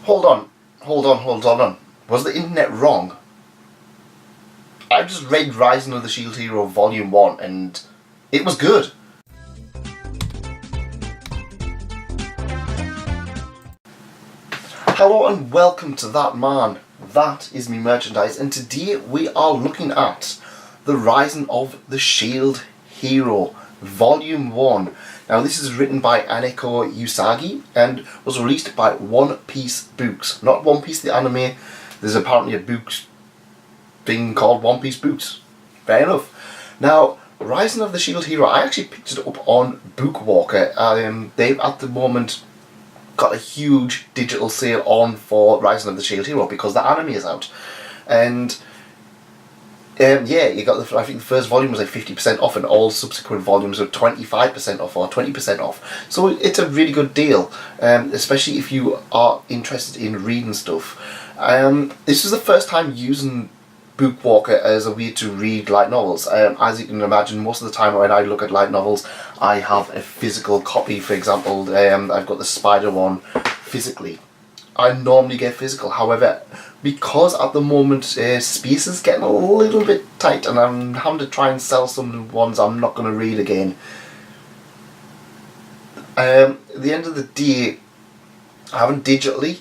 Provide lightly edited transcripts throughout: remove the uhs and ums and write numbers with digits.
Hold on. Was the internet wrong? I just read Rising of the Shield Hero Volume 1 and it was good. Hello and welcome to That Man. That is me merchandise, and today we are looking at The Rising of the Shield Hero Volume 1. Now this is written by Aneko Usagi and was released by One Piece Books. Not One Piece the anime, there's apparently a books thing called One Piece Books. Fair enough. Now, Rising of the Shield Hero, I actually picked it up on Bookwalker. They've at the moment got a huge digital sale on for Rising of the Shield Hero because the anime is out. And yeah, you got I think the first volume was like 50% off, and all subsequent volumes are 25% off or 20% off. So it's a really good deal, especially if you are interested in reading stuff. This is the first time using Bookwalker as a way to read light novels. As you can imagine, most of the time when I look at light novels, I have a physical copy. For example, I've got the Spider one physically. I normally get physical. However, because at the moment space is getting a little bit tight and I'm having to try and sell some ones I'm not going to read again, at the end of the day, having digitally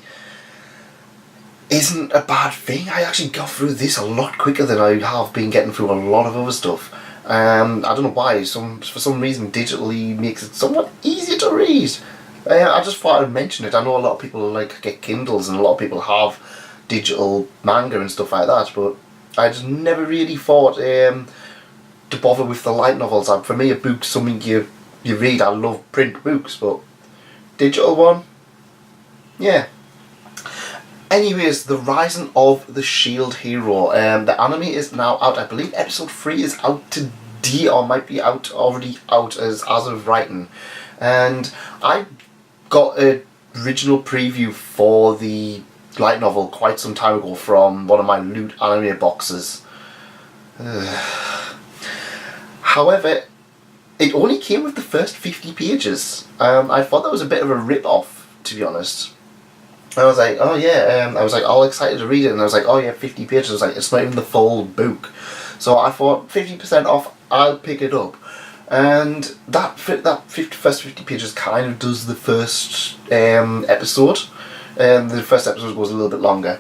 isn't a bad thing. I actually got through this a lot quicker than I have been getting through a lot of other stuff. I don't know why, for some reason digitally makes it somewhat easier to read. I just thought I'd mention it. I know a lot of people like get Kindles and a lot of people have digital manga and stuff like that, but I just never really thought to bother with the light novels. For me, a book's something you read. I love print books, but digital one, yeah. Anyways, The Rising of the Shield Hero. The anime is now out. I believe episode 3 is out today, or might be already out as of writing. And I got an original preview for the light novel quite some time ago from one of my loot anime boxes. However, it only came with the first 50 pages. I thought that was a bit of a rip-off, to be honest. I was like, oh yeah, I was like all excited to read it, and I was like, oh yeah, 50 pages. I was like, it's not even the full book. So I thought 50% off, I'll pick it up. And that first 50 pages kind of does the first episode. The first episode was a little bit longer.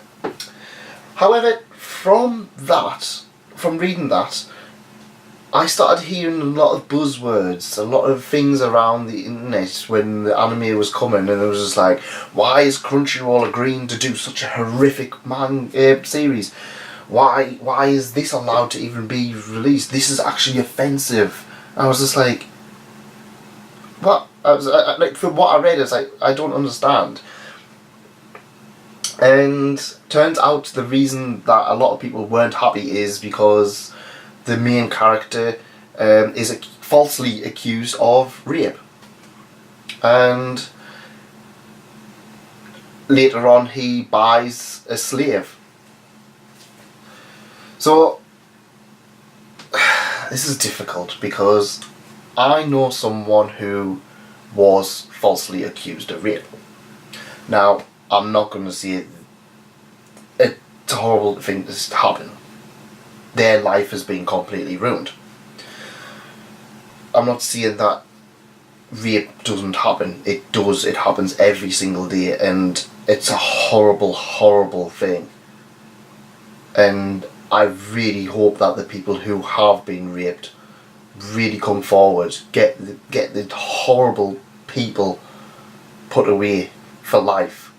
However, from reading that, I started hearing a lot of buzzwords, a lot of things around the internet when the anime was coming, and it was just like, why is Crunchyroll agreeing to do such a horrific series? Why is this allowed to even be released? This is actually offensive. I was just like, what? Like, from what I read, it's like, I don't understand. And turns out the reason that a lot of people weren't happy is because the main character is falsely accused of rape. And later on he buys a slave. So this is difficult because I know someone who was falsely accused of rape. Now, I'm not going to say it's a horrible thing to happen. Their life has been completely ruined. I'm not saying that rape doesn't happen. It does. It happens every single day, and it's a horrible, horrible thing. And I really hope that the people who have been raped really come forward, get the horrible people put away for life,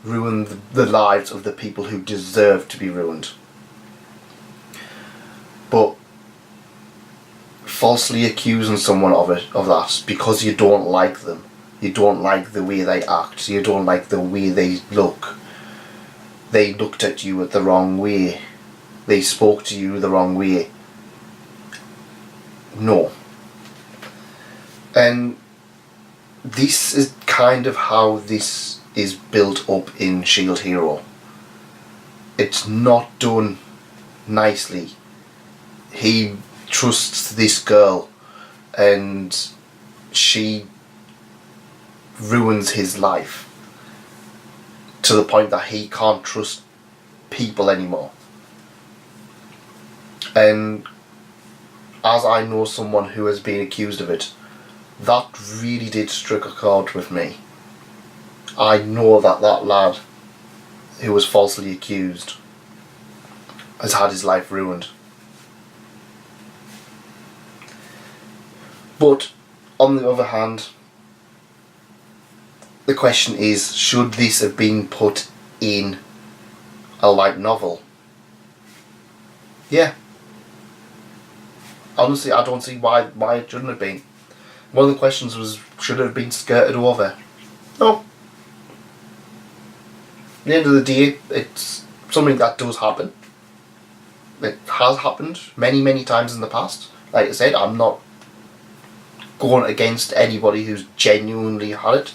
ruin the lives of the people who deserve to be ruined. But falsely accusing someone of that because you don't like them, you don't like the way they act, you don't like the way they look, they looked at you the wrong way, they spoke to you the wrong way. No. And this is kind of how this is built up in Shield Hero. It's not done nicely. He trusts this girl and she ruins his life. to the point that he can't trust people anymore. And as I know someone who has been accused of it, that really did strike a chord with me. I know that that lad who was falsely accused has had his life ruined. But on the other hand, the question is, should this have been put in a light novel? Yeah. Honestly, I don't see why it shouldn't have been. One of the questions was, should it have been skirted over? No. At the end of the day, it's something that does happen. It has happened many times in the past. Like I said, I'm not going against anybody who's genuinely had it,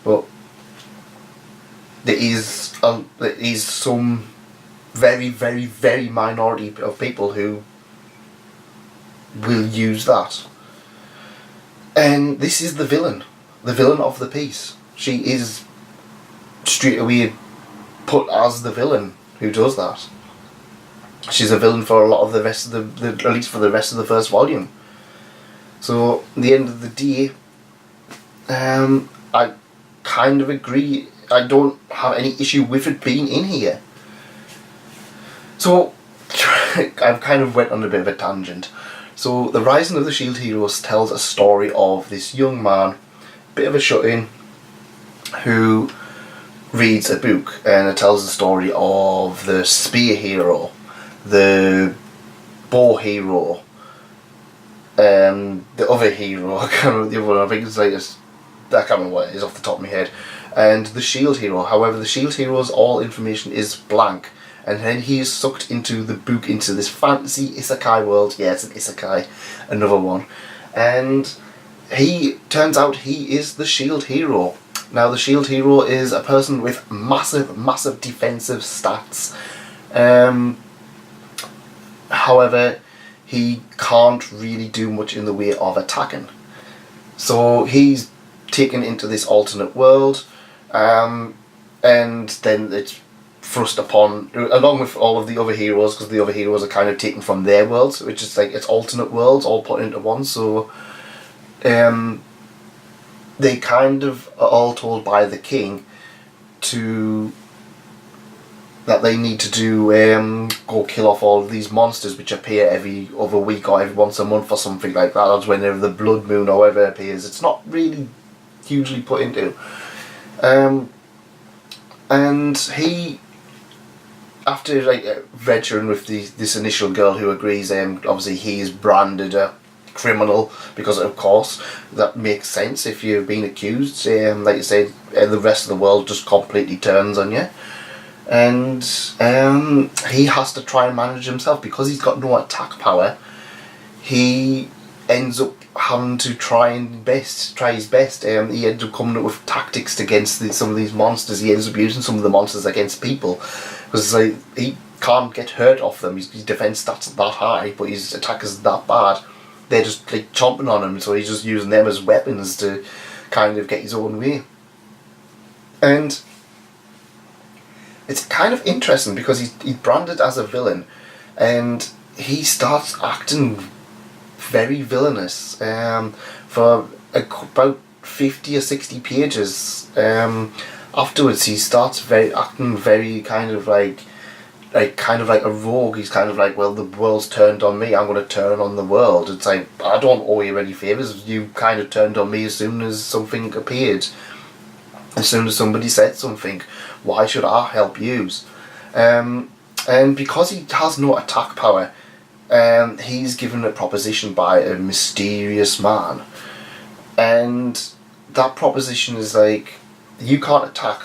but there is some very minority of people who will use that. And this is the villain of the piece. She is straight away put as the villain who does that. She's a villain for a lot of the rest of the at least for the rest of the first volume. So at the end of the day, I kind of agree. I don't have any issue with it being in here. So I've kind of went on a bit of a tangent. So The Rising of the Shield Heroes tells a story of this young man, bit of a shut-in, who reads a book, and it tells the story of the spear hero, the bow hero, the other hero, I can't remember the other one, I think it's like I can't remember what it is off the top of my head, and the shield hero. However, the shield hero's all information is blank, and then he is sucked into the book, into this fantasy isekai world. Yeah, it's an isekai, another one, and he turns out he is the shield hero. Now, the shield hero is a person with massive defensive stats. However, he can't really do much in the way of attacking. So he's taken into this alternate world, and then it's thrust upon, along with all of the other heroes, because the other heroes are kind of taken from their worlds, which is like, it's alternate worlds all put into one. So they kind of are all told by the king that they need to do go kill off all of these monsters which appear every other week or every once a month or something like that. That's whenever the blood moon or whatever appears. It's not really hugely put into. And he, after like venturing with this initial girl who agrees, obviously he is branded a criminal, because of course that makes sense if you've been accused. Like you said, the rest of the world just completely turns on you. And he has to try and manage himself because he's got no attack power. He ends up having to try his best. He ends up coming up with tactics against some of these monsters. He ends up using some of the monsters against people, because like, he can't get hurt off them. His defense stats that high, but his attack is that bad. They're just like chomping on him, so he's just using them as weapons to kind of get his own way. And it's kind of interesting because he's branded as a villain, and he starts acting very villainous for about 50 or 60 pages. Afterwards, he starts acting very kind of like a rogue. He's kind of like, well, the world's turned on me, I'm going to turn on the world. It's like, I don't owe you any favours. You kind of turned on me as soon as something appeared. As soon as somebody said something, why should I help you? And because he has no attack power, he's given a proposition by a mysterious man. And that proposition is like, you can't attack.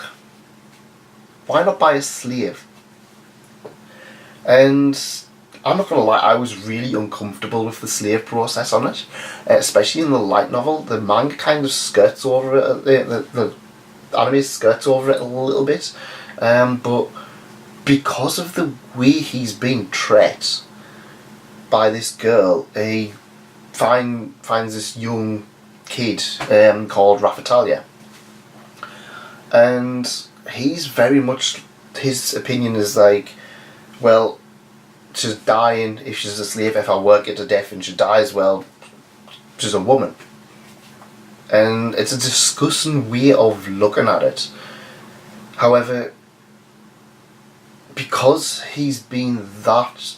Why not buy a slave? And I'm not going to lie, I was really uncomfortable with the slave process on it. Especially in the light novel. The manga kind of skirts over it, the anime skirts over it a little bit, but because of the way he's being treated by this girl, he finds this young kid called Raphtalia, and he's very much, his opinion is like, well, she's dying if she's a slave. If I work her to death and she dies, well, she's a woman. And it's a disgusting way of looking at it. However, because he's been that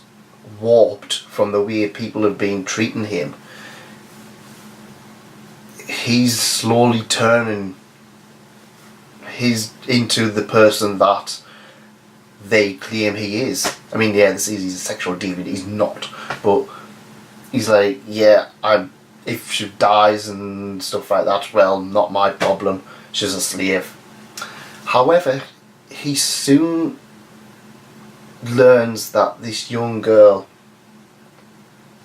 warped from the way people have been treating him, he's slowly turning into the person that they claim he is. I mean, yeah, he's a sexual deviant, he's not, but he's like, yeah, if she dies and stuff like that, well, not my problem, she's a slave. However, he soon learns that this young girl,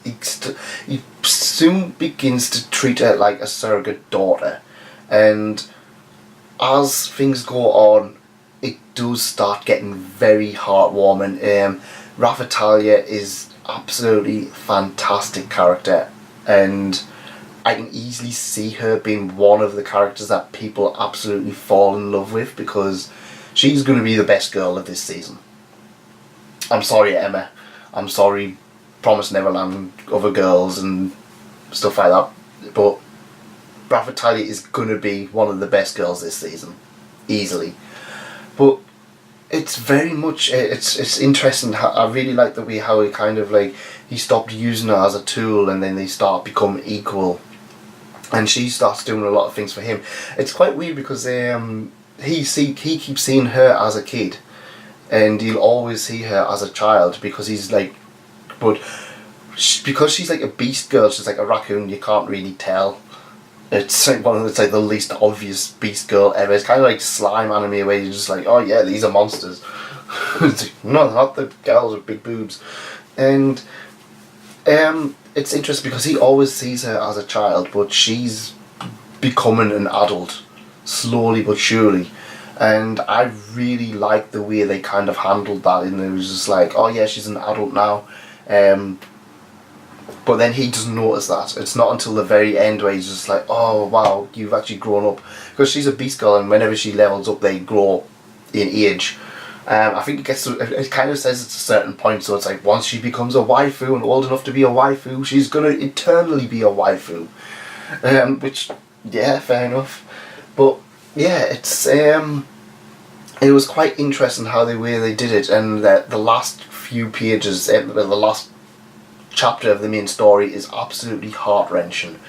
he soon begins to treat her like a surrogate daughter, and as things go on, it does start getting very heartwarming. Raphtalia is absolutely fantastic character, and I can easily see her being one of the characters that people absolutely fall in love with, because she's going to be the best girl of this season. I'm sorry, Emma. I'm sorry, Promised Neverland, other girls and stuff like that, but Raphtalia is going to be one of the best girls this season, easily. But it's very much, it's interesting. I really like the way how he kind of like, he stopped using her as a tool, and then they start become equal, and she starts doing a lot of things for him. It's quite weird because he keeps seeing her as a kid, and he'll always see her as a child, because he's like, but because she's like a beast girl, she's like a raccoon, you can't really tell. It's like it's like the least obvious beast girl ever. It's kind of like slime anime where you're just like, oh yeah, these are monsters. It's like, no, not the girls with big boobs. And it's interesting because he always sees her as a child, but she's becoming an adult, slowly but surely. And I really like the way they kind of handled that, and it was just like, oh yeah, she's an adult now. But then he doesn't notice that. It's not until the very end where he's just like, oh wow, you've actually grown up. Because she's a beast girl, and whenever she levels up, they grow in age. I think it gets to, it kind of says it's a certain point, so it's like once she becomes a waifu and old enough to be a waifu, she's going to eternally be a waifu. Which, yeah, fair enough. But yeah, it's it was quite interesting how the way they did it, and the last few pages, the last chapter of the main story is absolutely heart-wrenching.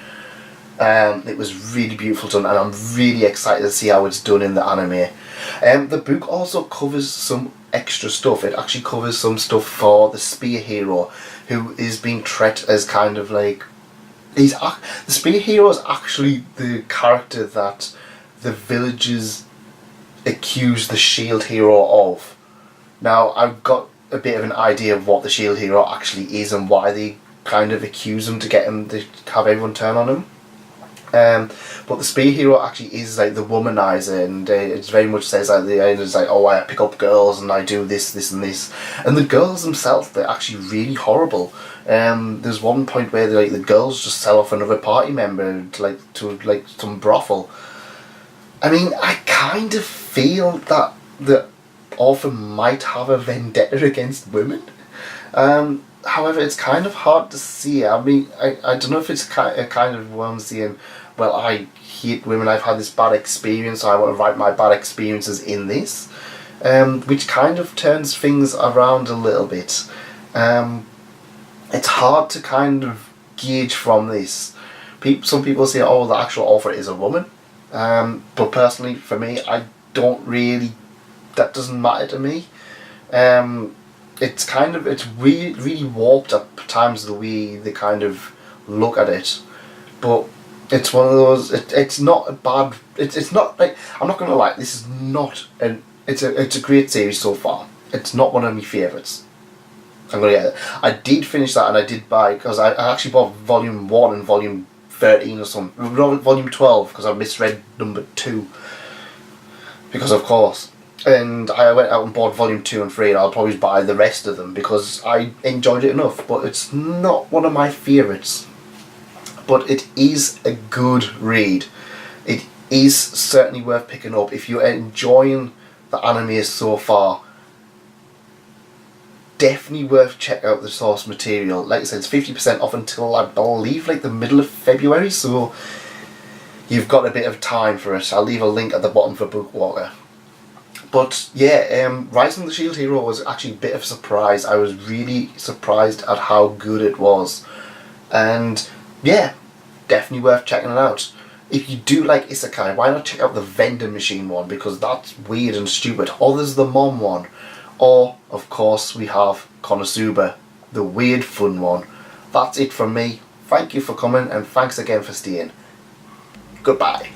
It was really beautiful done, and I'm really excited to see how it's done in the anime. The book also covers some extra stuff. It actually covers some stuff for the spear hero, who is being treated as kind of like, the spear hero is actually the character that the villagers accuse the shield hero of. Now, I've got a bit of an idea of what the shield hero actually is and why they kind of accuse him to get him to have everyone turn on him. But the spear hero actually is like the womanizer, and it very much says at the end, it's like, oh, I pick up girls and I do this, this and this. And the girls themselves, they're actually really horrible. There's one point where the girls just sell off another party member to some brothel. I mean, I kind of feel that the author might have a vendetta against women. However, it's kind of hard to see. I mean, I don't know if it's a kind of one saying, well, I hate women, I've had this bad experience, so I want to write my bad experiences in this. Which kind of turns things around a little bit. It's hard to kind of gauge from this. Some people say, oh, the actual author is a woman. But personally, for me, I don't really, that doesn't matter to me. It's really warped at times the way they kind of look at it, but it's one of those, it's not a bad, it's not like, I'm not gonna lie, this is not it's a great series so far. It's not one of my favourites. I'm gonna get it. I did finish that, and I did buy, because I actually bought volume 1 and volume 13 or something, volume 12, because I misread number 2, because of course. And I went out and bought volume 2 and 3, and I'll probably buy the rest of them because I enjoyed it enough, but it's not one of my favourites. But it is a good read. It is certainly worth picking up if you're enjoying the anime so far. Definitely worth checking out the source material. Like I said, it's 50% off until I believe like the middle of February, so you've got a bit of time for it. I'll leave a link at the bottom for Bookwalker. But yeah, Rising of the Shield Hero was actually a bit of a surprise. I was really surprised at how good it was. And yeah, definitely worth checking it out. If you do like Isekai, why not check out the vending machine one, because that's weird and stupid. Or there's the mom one. Or, of course, we have Konosuba, the weird fun one. That's it from me. Thank you for coming and thanks again for staying. Goodbye.